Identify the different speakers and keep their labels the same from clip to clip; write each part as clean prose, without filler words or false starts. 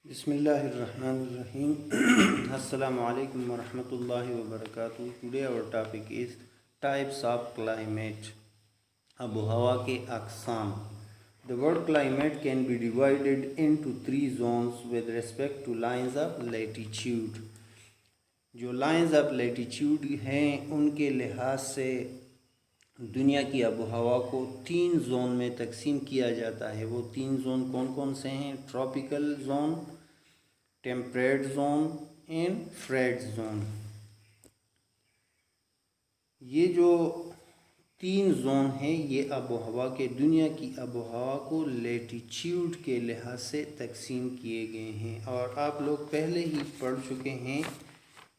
Speaker 1: Bismillahirrahmanirrahim. Assalamu alaikum wa rahmatullahi wa barakatuh. Today our topic is types of climate. Abu Hawa ke aqsam. The word climate can be divided into three zones with respect to lines of latitude. جو lines of latitude ہیں ان کے لحاظ سے دنیا کی آب و ہوا کو تین زون میں تقسیم کیا جاتا ہے. وہ تین زون کون کون سے ہیں؟ Tropical zone, temperate zone and frigid zone. یہ جو تین زون ہیں یہ آب و ہوا کے دنیا کی آب و ہوا کو لیٹیچیوڈ کے لحاظ سے تقسیم کیے گئے ہیں. اور آپ لوگ پہلے ہی پڑھ چکے ہیں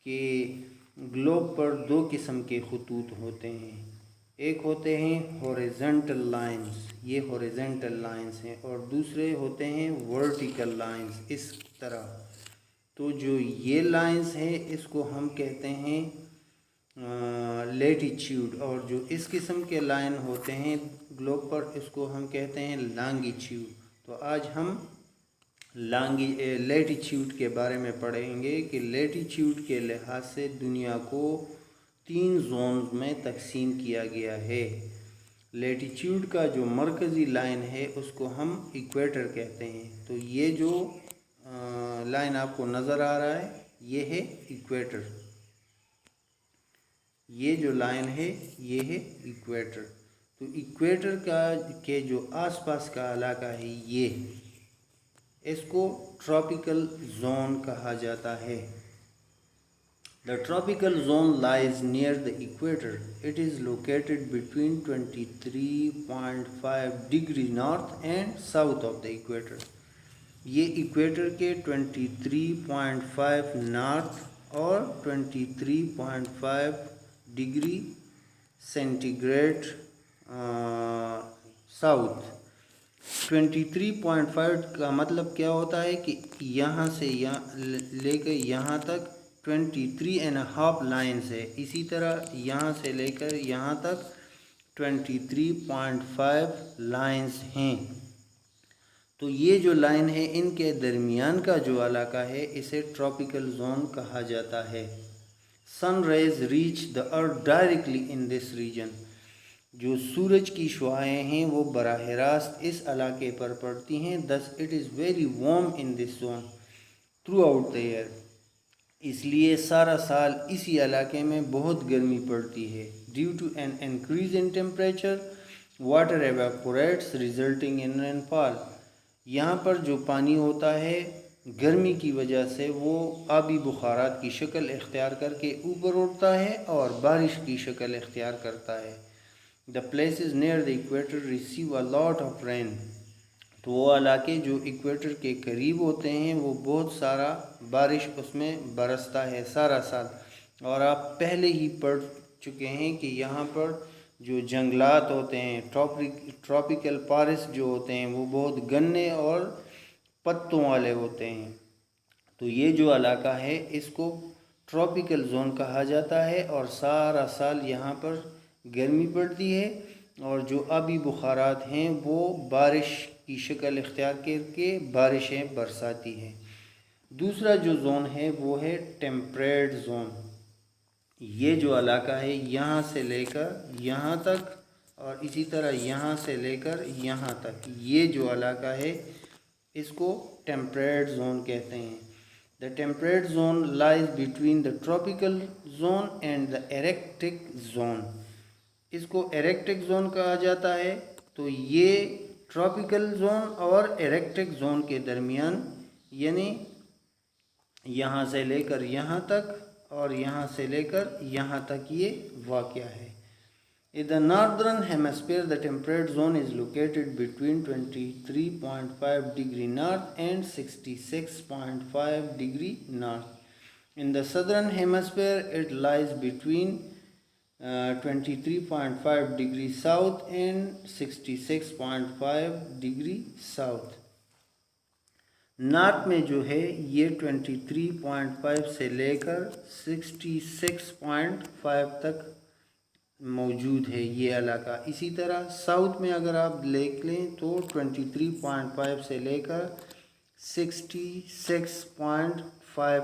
Speaker 1: کہ گلوب پر دو قسم کے خطوط ہوتے ہیں. ایک ہوتے ہیں ہوریزنٹل لائنز، یہ ہوریزنٹل لائنز ہیں، اور دوسرے ہوتے ہیں ورٹیکل لائنز اس طرح. تو جو یہ لائنز ہیں اس کو ہم کہتے ہیں لیٹیچیوڈ، اور جو اس قسم کے لائن ہوتے ہیں گلوب پر اس کو ہم کہتے ہیں لانگیچیوڈ. تو آج ہم لیٹیچیوڈ کے بارے میں پڑھیں گے کہ لیٹیچیوڈ کے لحاظ سے دنیا کو تین زونز میں تقسیم کیا گیا ہے. لیٹیچیوڈ کا جو مرکزی لائن ہے اس کو ہم ایکویٹر کہتے ہیں. تو یہ جو لائن آپ کو نظر آ رہا ہے یہ ہے ایکویٹر. یہ جو لائن ہے یہ ہے ایکویٹر. تو ایکویٹر کے جو آس پاس کا علاقہ ہے یہ اس کو ٹراپیکل زون کہا جاتا ہے. The tropical zone lies near the equator. It is located between 23.5 degree north and south of the equator. یہ ایکویٹر کے 23.5 نارتھ اور 23.5 ڈگری سینٹی گریڈ ساؤتھ. 23.5 کا مطلب کیا ہوتا ہے کہ یہاں سے لے کر یہاں تک 23.5 لائنز ہے. اسی طرح یہاں سے لے کر یہاں تک 23.5 لائنز ہیں. تو یہ جو لائن ہے ان کے درمیان کا جو علاقہ ہے اسے ٹراپیکل زون کہا جاتا ہے. Sun rays reach the earth directly in this region. جو سورج کی شعاعیں ہیں وہ براہ راست اس علاقے پر پڑتی ہیں. thus it is very warm in this zone throughout the year. اس لیے سارا سال اسی علاقے میں بہت گرمی پڑتی ہے. Due to an increase in temperature water evaporates resulting in rainfall. یہاں پر جو پانی ہوتا ہے گرمی کی وجہ سے وہ آبی بخارات کی شکل اختیار کر کے اوپر اٹھتا ہے اور بارش کی شکل اختیار کرتا ہے. The places near the equator receive a lot of rain. تو وہ علاقے جو ایکویٹر کے قریب ہوتے ہیں وہ بہت سارا بارش اس میں برستا ہے سارا سال. اور آپ پہلے ہی پڑھ چکے ہیں کہ یہاں پر جو جنگلات ہوتے ہیں ٹراپیکل فارسٹ جو ہوتے ہیں وہ بہت گھنے اور پتوں والے ہوتے ہیں. تو یہ جو علاقہ ہے اس کو ٹراپیکل زون کہا جاتا ہے اور سارا سال یہاں پر گرمی پڑتی ہے اور جو آبی بخارات ہیں وہ بارش کی شکل اختیار کر کے بارشیں برساتی ہیں. دوسرا جو زون ہے وہ ہے ٹیمپریٹ زون. یہ جو علاقہ ہے یہاں سے لے کر یہاں تک اور اسی طرح یہاں سے لے کر یہاں تک یہ جو علاقہ ہے اس کو ٹیمپریٹ زون کہتے ہیں. The temperate zone lies between the tropical zone and the Arctic zone. اس کو ایرکٹک زون کہا جاتا ہے. تو یہ ٹراپیکل زون اور ایرکٹک زون کے درمیان یعنی یہاں سے لے کر یہاں تک اور یہاں سے لے کر یہاں تک یہ واقع ہے. In the northern hemisphere, the temperate zone is located between 23.5 degree north and 66.5 degree north. In the southern hemisphere, it lies between 23.5 degree south and 66.5 degree south. North میں جو ہے یہ 23.5 سے لے کر 66.5 تک موجود ہے یہ علاقہ. اسی طرح ساؤتھ میں اگر آپ دیکھ لیں تو 23.5 سے لے کر 66.5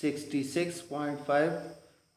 Speaker 1: 66.5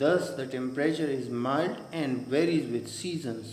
Speaker 1: Thus the temperature is mild and varies with seasons,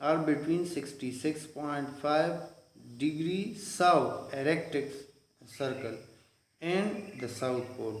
Speaker 1: are between 66.5 degree south erectic circle and the south pole।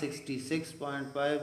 Speaker 1: 66.5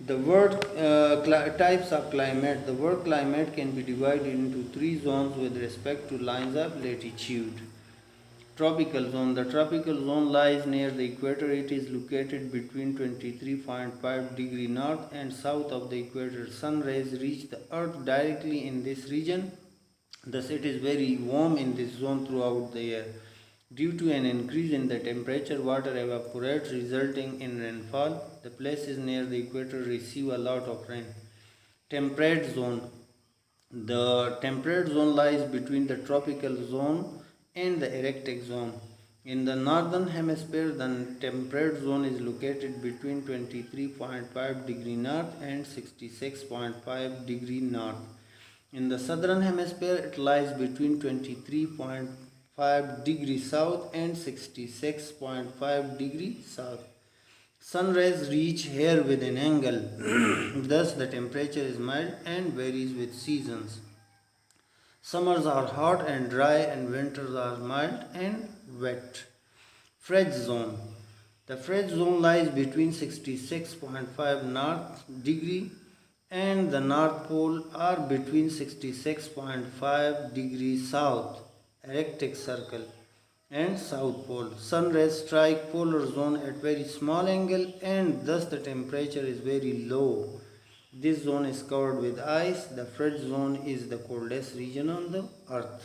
Speaker 1: The word types of climate. The word climate can be divided into 3 zones with respect to lines of latitude. Tropical zone. The tropical zone lies near the equator. It is located between 23.5 degree north and south of the equator. Sun rays reach the earth directly in this region. Thus it is very warm in this zone throughout the year. Due to an increase in the temperature, water evaporates, resulting in rainfall. The places near the equator receive a lot of rain. Temperate zone. The temperate zone lies between the tropical zone and the Arctic zone. In the northern hemisphere, the temperate zone is located between 23.5 degree north and 66.5 degree north. In the southern hemisphere, it lies between 23.5 degree south and 66.5 degree south. Sun rays reach here with an angle. Thus the temperature is mild and varies with seasons. Summers are hot and dry and winters are mild and wet. Fredge zone. The Fredge zone lies between 66.5 north degree and the North Pole, or between 66.5 degrees south, Arctic Circle, and South Pole. Sun rays strike polar zone at very small angle and thus the temperature is very low. This zone is covered with ice. The Fredge zone is the coldest region on the earth.